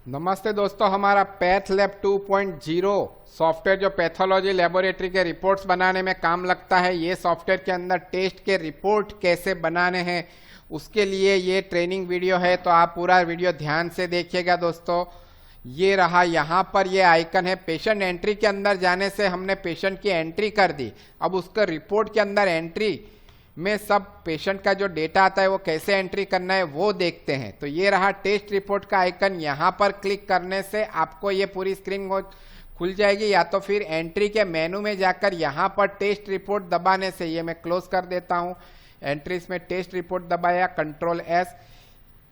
नमस्ते दोस्तों, हमारा पैथ लैब 2.0 सॉफ्टवेयर जो पैथोलॉजी लेबोरेटरी के रिपोर्ट्स बनाने में काम लगता है। ये सॉफ्टवेयर के अंदर टेस्ट के रिपोर्ट कैसे बनाने हैं उसके लिए ये ट्रेनिंग वीडियो है, तो आप पूरा वीडियो ध्यान से देखिएगा दोस्तों। ये रहा, यहाँ पर ये आइकन है। पेशेंट एंट्री के अंदर जाने से हमने पेशेंट की एंट्री कर दी। अब उसका रिपोर्ट के अंदर एंट्री में सब पेशेंट का जो डेटा आता है वो कैसे एंट्री करना है वो देखते हैं। तो ये रहा टेस्ट रिपोर्ट का आइकन। यहाँ पर क्लिक करने से आपको ये पूरी स्क्रीन खुल जाएगी, या तो फिर एंट्री के मेनू में जाकर यहाँ पर टेस्ट रिपोर्ट दबाने से, ये मैं क्लोज कर देता हूँ। एंट्रीज में टेस्ट रिपोर्ट दबाया, Ctrl+S,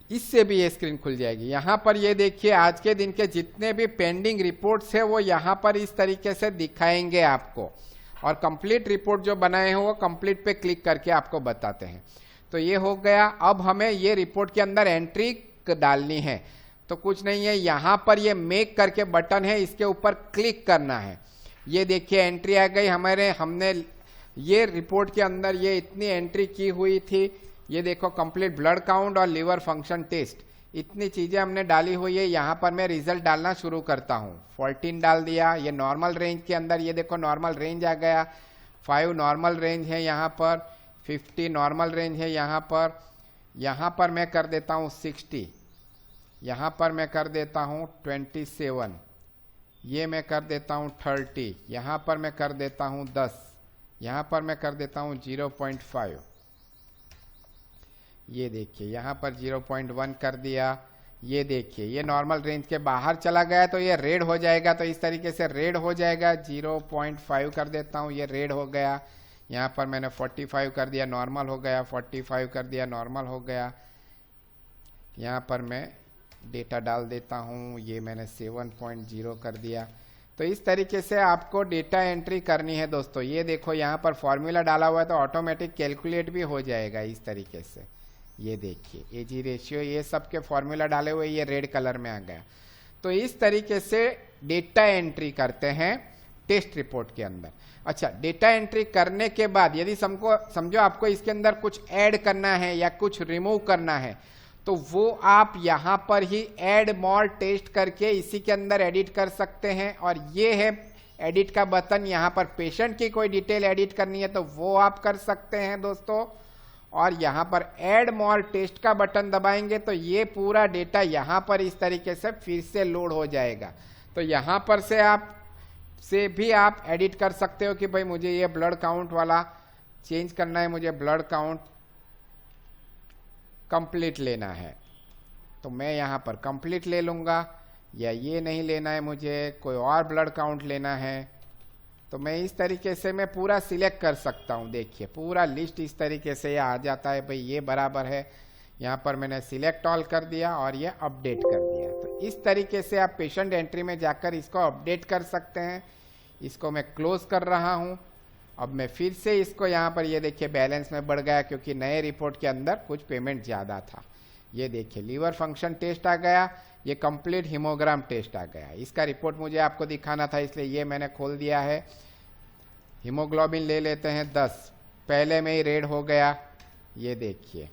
इससे भी ये स्क्रीन खुल जाएगी। यहाँ पर ये देखिए, आज के दिन के जितने भी पेंडिंग रिपोर्ट्स है वो यहाँ पर इस तरीके से दिखाएंगे आपको, और कंप्लीट रिपोर्ट जो बनाए हैं वो कंप्लीट पे क्लिक करके आपको बताते हैं। तो ये हो गया। अब हमें ये रिपोर्ट के अंदर एंट्री डालनी है, तो कुछ नहीं है, यहाँ पर ये मेक करके बटन है, इसके ऊपर क्लिक करना है। ये देखिए एंट्री आ गई हमने ये रिपोर्ट के अंदर ये इतनी एंट्री की हुई थी। ये देखो, कंप्लीट ब्लड काउंट और लिवर फंक्शन टेस्ट, इतनी चीज़ें हमने डाली हुई है। यहाँ पर मैं रिजल्ट डालना शुरू करता हूँ। 14 डाल दिया। ये नॉर्मल रेंज के अंदर, ये देखो नॉर्मल रेंज आ गया। 5 नॉर्मल रेंज है यहाँ पर, 50 नॉर्मल रेंज है यहाँ पर मैं कर देता हूँ 60, यहाँ पर मैं कर देता हूँ 27, ये मैं कर देता हूँ 30, यहाँ पर मैं कर देता हूँ 10, यहाँ पर मैं कर देता हूँ 0.5। ये देखिए यहाँ पर 0.1 कर दिया। ये देखिए ये नॉर्मल रेंज के बाहर चला गया तो ये रेड हो जाएगा, तो इस तरीके से रेड हो जाएगा। 0.5 कर देता हूँ, ये रेड हो गया। यहाँ पर मैंने 45 कर दिया, नॉर्मल हो गया। 45 कर दिया, नॉर्मल हो गया। यहाँ पर मैं डेटा डाल देता हूँ, ये मैंने 7.0 कर दिया। तो इस तरीके से आपको डेटा एंट्री करनी है दोस्तों। ये देखो यहाँ पर फॉर्मूला डाला हुआ है तो ऑटोमेटिक कैलकुलेट भी हो जाएगा इस तरीके से। ये देखिए एजी रेशियो, ये सब के फॉर्मूला डाले हुए, ये रेड कलर में आ गया। तो इस तरीके से डेटा एंट्री करते हैं टेस्ट रिपोर्ट के अंदर। अच्छा, डेटा एंट्री करने के बाद यदि समझो आपको इसके अंदर कुछ ऐड करना है या कुछ रिमूव करना है, तो वो आप यहाँ पर ही ऐड मोर टेस्ट करके इसी के अंदर एडिट कर सकते हैं। और ये है एडिट का बटन। यहाँ पर पेशेंट की कोई डिटेल एडिट करनी है तो वो आप कर सकते हैं दोस्तों। और यहाँ पर ऐड मोर टेस्ट का बटन दबाएंगे तो ये पूरा डेटा यहाँ पर इस तरीके से फिर से लोड हो जाएगा। तो यहाँ पर से भी आप एडिट कर सकते हो कि भाई मुझे ये ब्लड काउंट वाला चेंज करना है, मुझे ब्लड काउंट कंप्लीट लेना है, तो मैं यहाँ पर कंप्लीट ले लूँगा। या ये नहीं लेना है, मुझे कोई और ब्लड काउंट लेना है, तो मैं इस तरीके से मैं पूरा सिलेक्ट कर सकता हूँ। देखिए पूरा लिस्ट इस तरीके से आ जाता है, भाई ये बराबर है। यहाँ पर मैंने सिलेक्ट ऑल कर दिया और ये अपडेट कर दिया। तो इस तरीके से आप पेशेंट एंट्री में जाकर इसको अपडेट कर सकते हैं। इसको मैं क्लोज कर रहा हूँ। अब मैं फिर से इसको यहाँ पर, ये देखिए बैलेंस में बढ़ गया क्योंकि नए रिपोर्ट के अंदर कुछ पेमेंट ज़्यादा था। ये देखिए लीवर फंक्शन टेस्ट आ गया, ये कंप्लीट हीमोग्राम टेस्ट आ गया। इसका रिपोर्ट मुझे आपको दिखाना था इसलिए ये मैंने खोल दिया है। हीमोग्लोबिन ले लेते हैं 10, पहले में ही रेड हो गया। ये देखिए,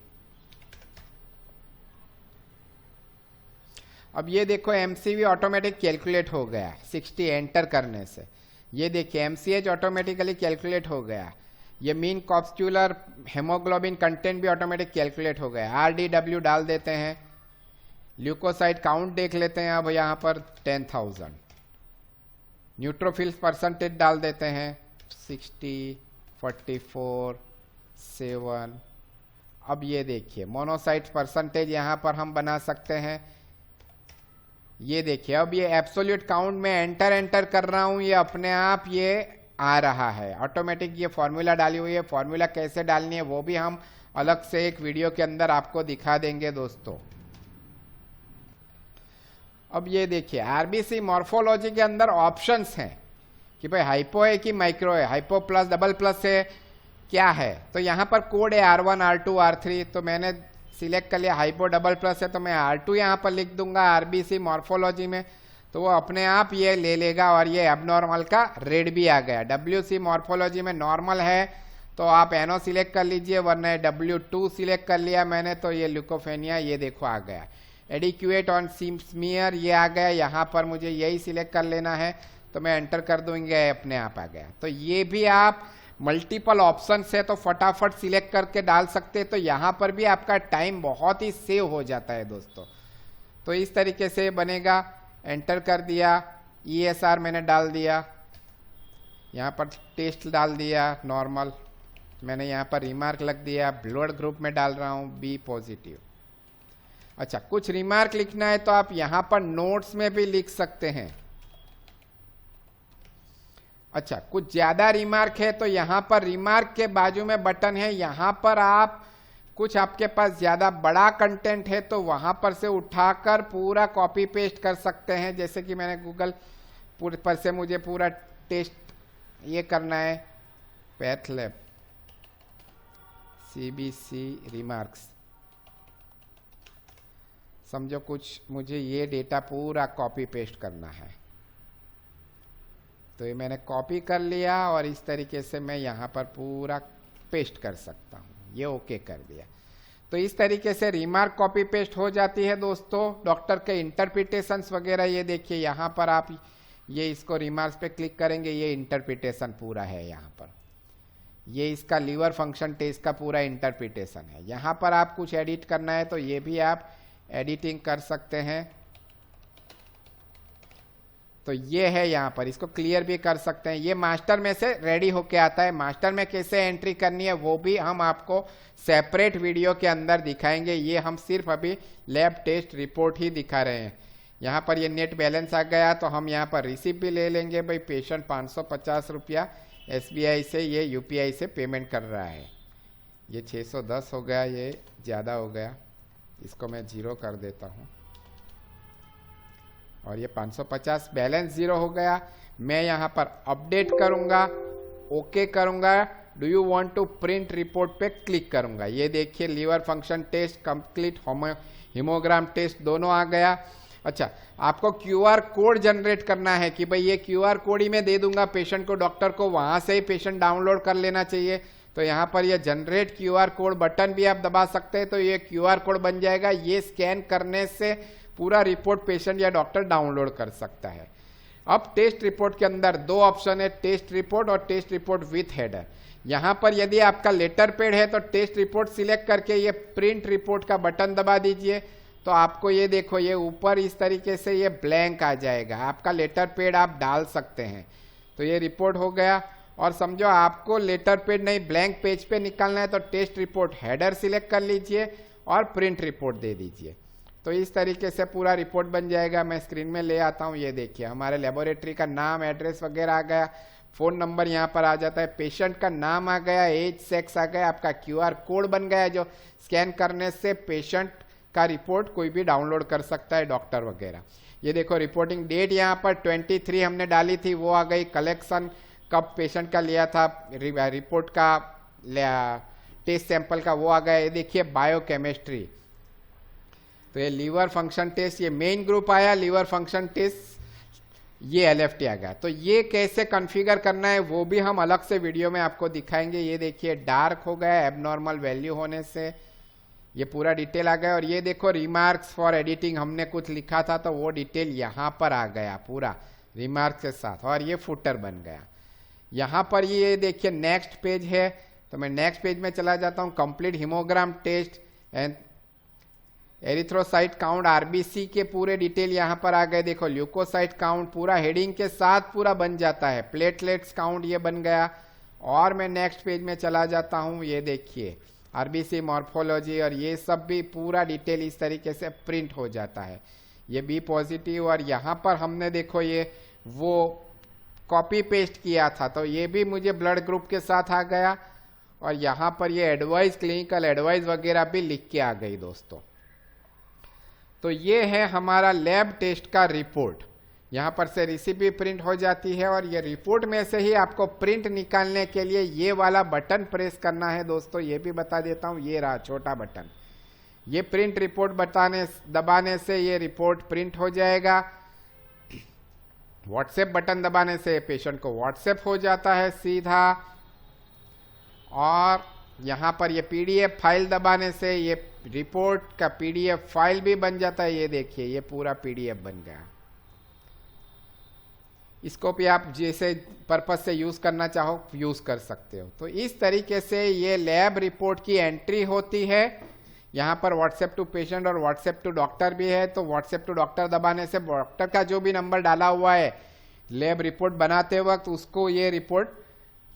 अब ये देखो एमसीवी ऑटोमेटिक कैलकुलेट हो गया 60 एंटर करने से। ये देखिए एमसीएच ऑटोमेटिकली कैलकुलेट हो गया। ये मीन कॉर्पस्कुलर हेमोग्लोबिन कंटेंट भी ऑटोमेटिक कैलकुलेट हो गया। आरडीडब्ल्यू डाल देते हैं। ल्यूकोसाइट काउंट देख लेते हैं, अब यहाँ पर 10,000। न्यूट्रोफिल्स परसेंटेज डाल देते हैं 60, 44, 7। अब ये देखिए मोनोसाइट परसेंटेज यहाँ पर हम बना सकते हैं। ये देखिए अब ये एब्सोल्यूट काउंट में एंटर कर रहा हूँ, ये अपने आप ये आ रहा है ऑटोमेटिक। ये फॉर्मूला डाली हुई है, फॉर्मूला कैसे डालनी है वो भी हम अलग से एक वीडियो के अंदर आपको दिखा देंगे दोस्तों। अब ये देखिए आरबीसी मॉर्फोलॉजी के अंदर ऑप्शंस हैं कि भाई हाइपो है कि माइक्रो है, हाइपो प्लस डबल प्लस है, क्या है। तो यहाँ पर कोड है R1, R2, R3, तो मैंने सिलेक्ट कर लिया हाइपो डबल प्लस है तो मैं R2 यहाँ पर लिख दूंगा आरबीसी मॉर्फोलॉजी में, तो वो अपने आप ये ले लेगा। और ये एबनॉर्मल का रेड भी आ गया। WC मॉर्फोलॉजी में नॉर्मल है तो आप NO सिलेक्ट कर लीजिए, वरना W2 सिलेक्ट कर लिया मैंने तो ये ल्यूकोफेनिया, ये देखो आ गया। एडिक्यूएट ऑन स्मीयर ये आ गया, यहाँ पर मुझे यही सिलेक्ट कर लेना है तो मैं एंटर कर दूंगा, अपने आप आ गया। तो ये भी आप मल्टीपल ऑप्शन है तो फटाफट सिलेक्ट करके डाल सकते हैं, तो यहाँ पर भी आपका टाइम बहुत ही सेव हो जाता है दोस्तों। तो इस तरीके से बनेगा, एंटर कर दिया, ESR मैंने डाल दिया, यहाँ पर टेस्ट डाल दिया नॉर्मल, मैंने यहाँ पर रिमार्क लग दिया, ब्लड ग्रुप में डाल रहा हूँ बी पॉजिटिव। अच्छा, कुछ रिमार्क लिखना है तो आप यहाँ पर नोट्स में भी लिख सकते हैं। अच्छा, कुछ ज्यादा रिमार्क है तो यहाँ पर रिमार्क के बाजू में बटन है, यहाँ पर आप कुछ आपके पास ज्यादा बड़ा कंटेंट है तो वहां पर से उठाकर पूरा कॉपी पेस्ट कर सकते हैं। जैसे कि मैंने गूगल पर से मुझे पूरा टेस्ट ये करना है, पैथ लैब CBC रिमार्क्स, समझो कुछ मुझे ये डेटा पूरा कॉपी पेस्ट करना है, तो ये मैंने कॉपी कर लिया और इस तरीके से मैं यहाँ पर पूरा पेस्ट कर सकता हूँ, ये ओके कर दिया। तो इस तरीके से रिमार्क कॉपी पेस्ट हो जाती है दोस्तों। डॉक्टर के इंटरप्रिटेशंस वगैरह ये देखिए, यहाँ पर आप ये इसको रिमार्क्स पे क्लिक करेंगे, ये इंटरप्रिटेशन पूरा है यहाँ पर, ये इसका लीवर फंक्शन टेस्ट का पूरा इंटरप्रिटेशन है। यहाँ पर आप कुछ एडिट करना है तो ये भी आप एडिटिंग कर सकते हैं, तो ये है यहाँ पर, इसको क्लियर भी कर सकते हैं। ये मास्टर में से रेडी होके आता है, मास्टर में कैसे एंट्री करनी है वो भी हम आपको सेपरेट वीडियो के अंदर दिखाएंगे। ये हम सिर्फ अभी लैब टेस्ट रिपोर्ट ही दिखा रहे हैं। यहाँ पर ये नेट बैलेंस आ गया तो हम यहाँ पर रिसिप्ट भी ले लेंगे। भाई पेशेंट 550 रुपया SBI से ये UPI से पेमेंट कर रहा है, ये 610 हो गया, ये ज़्यादा हो गया, इसको मैं 0 कर देता हूँ और ये 550 बैलेंस 0 हो गया। मैं यहाँ पर अपडेट करूँगा, ओके करूँगा, do you want to print report पे क्लिक करूँगा। ये देखिए liver function test complete, hemogram test दोनों आ गया। अच्छा, आपको QR कोड जनरेट करना है कि भाई ये QR कोड ही मैं दे दूंगा पेशेंट को, डॉक्टर को वहाँ से ही पेशेंट डाउनलोड कर लेना चाहिए। तो यहाँ पर ये जनरेट QR कोड बटन भी आप दबा सकते हैं तो ये QR कोड बन जाएगा। ये स्कैन करने से पूरा रिपोर्ट पेशेंट या डॉक्टर डाउनलोड कर सकता है। अब टेस्ट रिपोर्ट के अंदर 2 ऑप्शन है, टेस्ट रिपोर्ट और टेस्ट रिपोर्ट विथ हेडर। यहाँ पर यदि आपका लेटर पैड है तो टेस्ट रिपोर्ट सिलेक्ट करके ये प्रिंट रिपोर्ट का बटन दबा दीजिए, तो आपको ये देखो ये ऊपर इस तरीके से ये ब्लैंक आ जाएगा, आपका लेटर पैड आप डाल सकते हैं। तो ये रिपोर्ट हो गया। और समझो आपको लेटर पैड नहीं ब्लैंक पेज पे निकालना है तो टेस्ट रिपोर्ट हेडर सिलेक्ट कर लीजिए और प्रिंट रिपोर्ट दे दीजिए, तो इस तरीके से पूरा रिपोर्ट बन जाएगा। मैं स्क्रीन में ले आता हूँ, ये देखिए हमारे लेबोरेटरी का नाम, एड्रेस वगैरह आ गया, फ़ोन नंबर यहाँ पर आ जाता है, पेशेंट का नाम आ गया, एज सेक्स आ गया, आपका QR कोड बन गया जो स्कैन करने से पेशेंट का रिपोर्ट कोई भी डाउनलोड कर सकता है, डॉक्टर वगैरह। ये देखो रिपोर्टिंग डेट यहाँ पर 23 हमने डाली थी वो आ गई, कलेक्शन कब पेशेंट का लिया था, रिपोर्ट का टेस्ट सैंपल का वो आ गया। ये देखिए बायोकेमिस्ट्री, तो ये लीवर फंक्शन टेस्ट, ये मेन ग्रुप आया, लीवर फंक्शन टेस्ट ये LFT आ गया। तो ये कैसे कॉन्फ़िगर करना है वो भी हम अलग से वीडियो में आपको दिखाएंगे। ये देखिए डार्क हो गया एबनॉर्मल वैल्यू होने से, ये पूरा डिटेल आ गया। और ये देखो रिमार्क्स फॉर एडिटिंग, हमने कुछ लिखा था तो वो डिटेल यहाँ पर आ गया पूरा रिमार्क्स के साथ, और ये फुटर बन गया। यहाँ पर ये देखिए नेक्स्ट पेज है, तो मैं नेक्स्ट पेज में चला जाता हूँ। Complete hemogram test and erythrocyte count RBC के पूरे डिटेल यहाँ पर आ गए। देखो ल्यूकोसाइट काउंट पूरा हेडिंग के साथ पूरा बन जाता है, प्लेटलेट्स काउंट ये बन गया। और मैं नेक्स्ट पेज में चला जाता हूँ, ये देखिए RBC मॉर्फोलॉजी और ये सब भी पूरा डिटेल इस तरीके से प्रिंट हो जाता है। ये बी पॉजिटिव, और यहाँ पर हमने देखो ये वो कॉपी पेस्ट किया था तो ये भी मुझे ब्लड ग्रुप के साथ आ गया। और यहाँ पर ये एडवाइस, क्लिनिकल एडवाइस वगैरह भी लिख के आ गई दोस्तों। तो ये है हमारा लैब टेस्ट का रिपोर्ट। यहाँ पर से रिसिप्ट भी प्रिंट हो जाती है, और ये रिपोर्ट में से ही आपको प्रिंट निकालने के लिए ये वाला बटन प्रेस करना है दोस्तों। ये भी बता देता हूँ, ये रहा छोटा बटन, ये प्रिंट रिपोर्ट दबाने से ये रिपोर्ट प्रिंट हो जाएगा। व्हाट्सएप बटन दबाने से पेशेंट को व्हाट्सएप हो जाता है सीधा। और यहाँ पर ये PDF फाइल दबाने से ये रिपोर्ट का पीडीएफ फाइल भी बन जाता है। ये देखिए, ये पूरा पीडीएफ बन गया। इसको भी आप जैसे पर्पस से यूज करना चाहो यूज कर सकते हो। तो इस तरीके से ये लैब रिपोर्ट की एंट्री होती है। यहाँ पर व्हाट्सएप टू पेशेंट और व्हाट्सएप टू डॉक्टर भी है। तो व्हाट्सएप टू डॉक्टर दबाने से डॉक्टर का जो भी नंबर डाला हुआ है लैब रिपोर्ट बनाते वक्त, उसको ये रिपोर्ट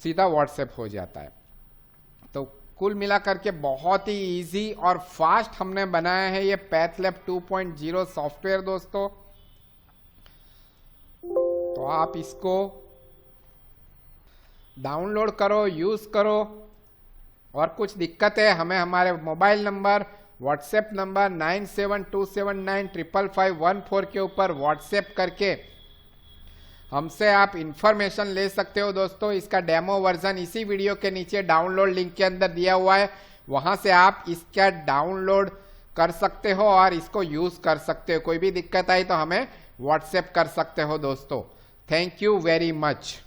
सीधा व्हाट्सएप हो जाता है। तो कुल मिलाकर के बहुत ही इजी और फास्ट हमने बनाया है ये पैथलैब 2.0 सॉफ्टवेयर दोस्तों। तो आप इसको डाउनलोड करो, यूज करो। और कुछ दिक्कत है हमें हमारे मोबाइल नंबर, व्हाट्सएप नंबर 9727955514 के ऊपर व्हाट्सएप करके हमसे आप इंफॉर्मेशन ले सकते हो दोस्तों। इसका डेमो वर्जन इसी वीडियो के नीचे डाउनलोड लिंक के अंदर दिया हुआ है, वहां से आप इसका डाउनलोड कर सकते हो और इसको यूज कर सकते हो। कोई भी दिक्कत आई तो हमें व्हाट्सएप कर सकते हो दोस्तों। Thank you very much.